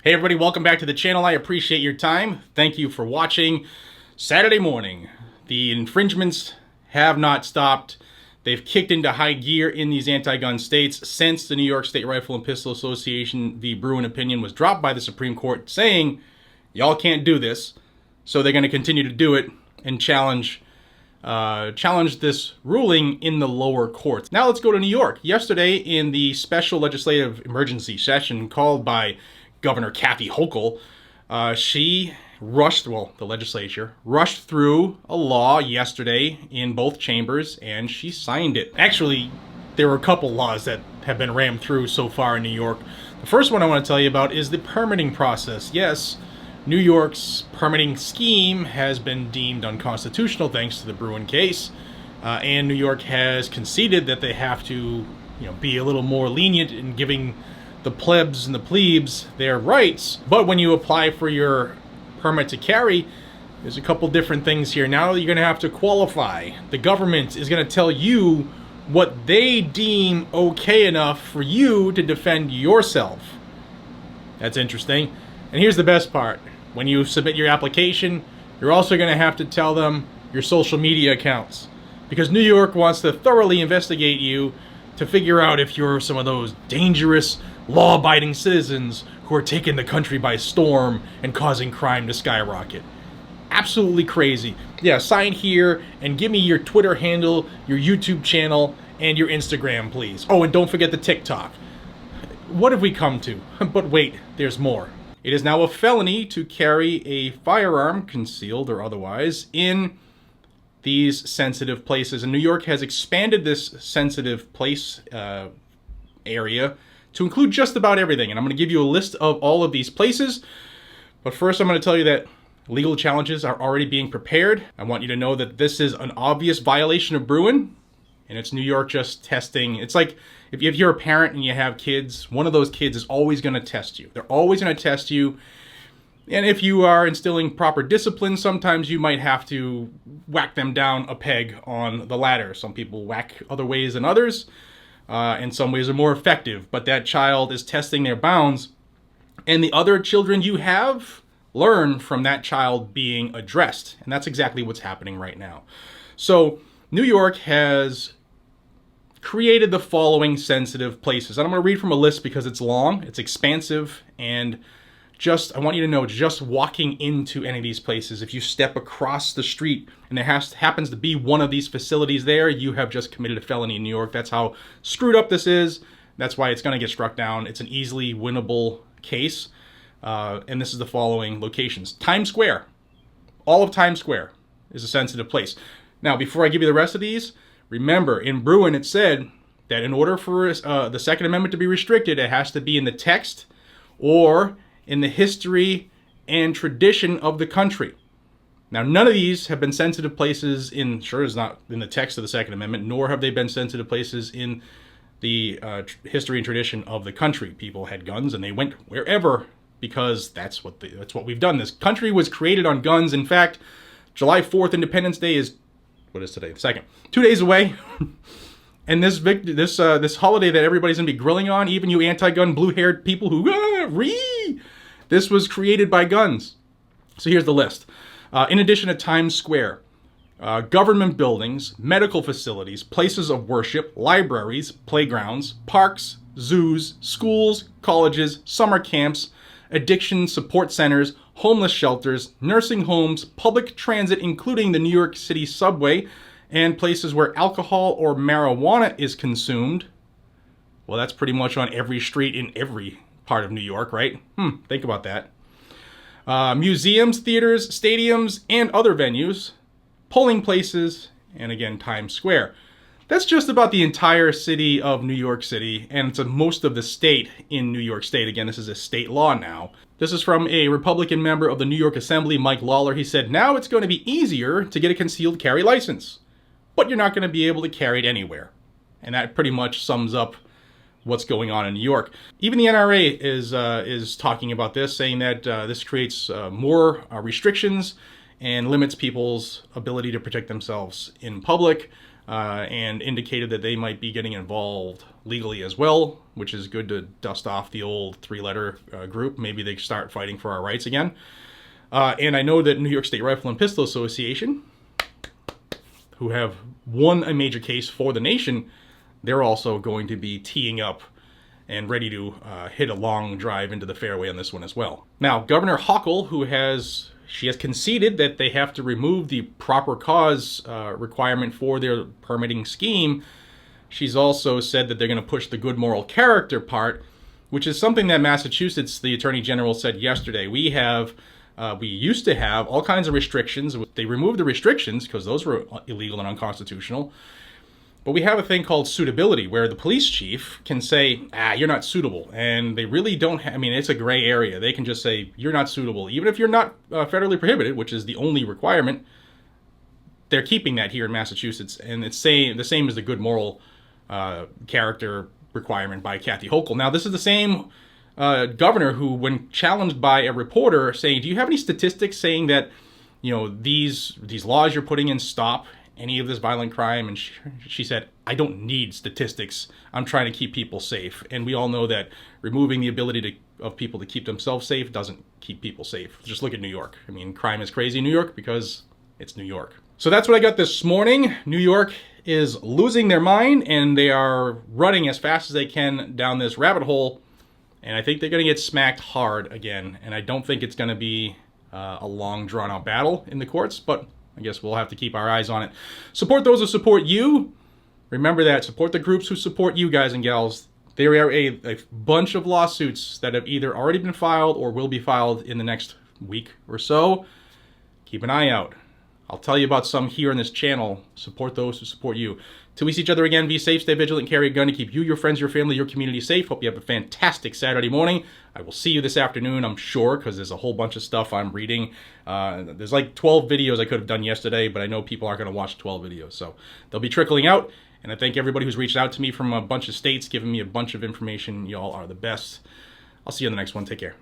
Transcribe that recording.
Hey everybody, welcome back to the channel. I appreciate your time. Thank you for watching. Saturday morning, the infringements have not stopped. They've kicked into high gear in these anti-gun states since the New York State Rifle and Pistol Association v. Bruen opinion was dropped by the Supreme Court saying, y'all can't do this. So they're going to continue to do it and challenge this ruling in the lower courts. Now let's go to New York. Yesterday, in the special legislative emergency session called by Governor Kathy Hochul, the legislature rushed through a law yesterday in both chambers, and she signed it. Actually, there were a couple laws that have been rammed through so far in New York. The first one I want to tell you about is the permitting process. Yes, New York's permitting scheme has been deemed unconstitutional thanks to the Bruen case, and New York has conceded that they have to, be a little more lenient in giving the plebs and the plebes their rights. But when you apply for your permit to carry, there's a couple different things here. Now you're going to have to qualify. The government is going to tell you what they deem okay enough for you to defend yourself. That's interesting. And here's the best part. When you submit your application, you're also going to have to tell them your social media accounts, because New York wants to thoroughly investigate you to figure out if you're some of those dangerous, law-abiding citizens who are taking the country by storm and causing crime to skyrocket. Absolutely crazy. Yeah, sign here and give me your Twitter handle, your YouTube channel, and your Instagram, please. Oh, and don't forget the TikTok. What have we come to? But wait, there's more. It is now a felony to carry a firearm, concealed or otherwise, in these sensitive places. And New York has expanded this sensitive place area to include just about everything. And I'm going to give you a list of all of these places. But first, I'm going to tell you that legal challenges are already being prepared. I want you to know that this is an obvious violation of Bruen, and it's New York just testing. It's like if you're a parent and you have kids, one of those kids is always going to test you. They're always going to test you. And if you are instilling proper discipline, sometimes you might have to whack them down a peg on the ladder. Some people whack other ways than others, and some ways are more effective. But that child is testing their bounds, and the other children you have learn from that child being addressed. And that's exactly what's happening right now. So New York has created the following sensitive places. And I'm going to read from a list because it's long, it's expansive, and I want you to know, just walking into any of these places, if you step across the street and there happens to be one of these facilities there, you have just committed a felony in New York. That's how screwed up this is. That's why it's going to get struck down. It's an easily winnable case. And this is the following locations. Times Square. All of Times Square is a sensitive place. Now, before I give you the rest of these, remember, in Bruen it said that in order for the Second Amendment to be restricted, it has to be in the text or in the history and tradition of the country. Now, none of these have been sensitive places is not in the text of the Second Amendment, nor have they been sensitive places in the history and tradition of the country. People had guns and they went wherever because that's what we've done. This country was created on guns. In fact, July 4th, Independence Day is, what is today? The 2nd. 2 days away. And this holiday that everybody's going to be grilling on, even you anti-gun blue-haired people who, this was created by guns. So here's the list. In addition to Times Square, government buildings, medical facilities, places of worship, libraries, playgrounds, parks, zoos, schools, colleges, summer camps, addiction support centers, homeless shelters, nursing homes, public transit, including the New York City subway, and places where alcohol or marijuana is consumed. Well, that's pretty much on every street in every part of New York, right? Think about that. Museums, theaters, stadiums, and other venues, polling places, and again, Times Square. That's just about the entire city of New York City, and it's most of the state in New York State. Again, this is a state law now. This is from a Republican member of the New York Assembly, Mike Lawler. He said, now it's going to be easier to get a concealed carry license, but you're not going to be able to carry it anywhere. And that pretty much sums up what's going on in New York. Even the NRA is talking about this, saying that this creates more restrictions and limits people's ability to protect themselves in public. and indicated that they might be getting involved legally as well, which is good to dust off the old three-letter group. Maybe they start fighting for our rights again. And I know that New York State Rifle and Pistol Association, who have won a major case for the nation, they're also going to be teeing up and ready to hit a long drive into the fairway on this one as well. Now, Governor Hochul, she has conceded that they have to remove the proper cause requirement for their permitting scheme. She's also said that they're going to push the good moral character part, which is something that Massachusetts, the Attorney General, said yesterday. We used to have all kinds of restrictions. They removed the restrictions because those were illegal and unconstitutional. But we have a thing called suitability, where the police chief can say, you're not suitable. And they really don't it's a gray area. They can just say, you're not suitable. Even if you're not federally prohibited, which is the only requirement, they're keeping that here in Massachusetts. And it's the same as the good moral character requirement by Kathy Hochul. Now, this is the same governor who, when challenged by a reporter saying, do you have any statistics saying that, these laws you're putting in stop any of this violent crime? And she said, I don't need statistics. I'm trying to keep people safe. And we all know that removing the ability of people to keep themselves safe doesn't keep people safe. Just look at New York. Crime is crazy in New York because it's New York. So that's what I got this morning. New York is losing their mind, and they are running as fast as they can down this rabbit hole. And I think they're going to get smacked hard again. And I don't think it's going to be a long, drawn-out battle in the courts, but I guess we'll have to keep our eyes on it. Support those who support you. Remember that. Support the groups who support you, guys and gals. There are a bunch of lawsuits that have either already been filed or will be filed in the next week or so. Keep an eye out. I'll tell you about some here on this channel. Support those who support you. Till we see each other again, be safe, stay vigilant, carry a gun to keep you, your friends, your family, your community safe. Hope you have a fantastic Saturday morning. I will see you this afternoon, I'm sure, because there's a whole bunch of stuff I'm reading. There's like 12 videos I could have done yesterday, but I know people aren't going to watch 12 videos. So they'll be trickling out. And I thank everybody who's reached out to me from a bunch of states, giving me a bunch of information. Y'all are the best. I'll see you on the next one. Take care.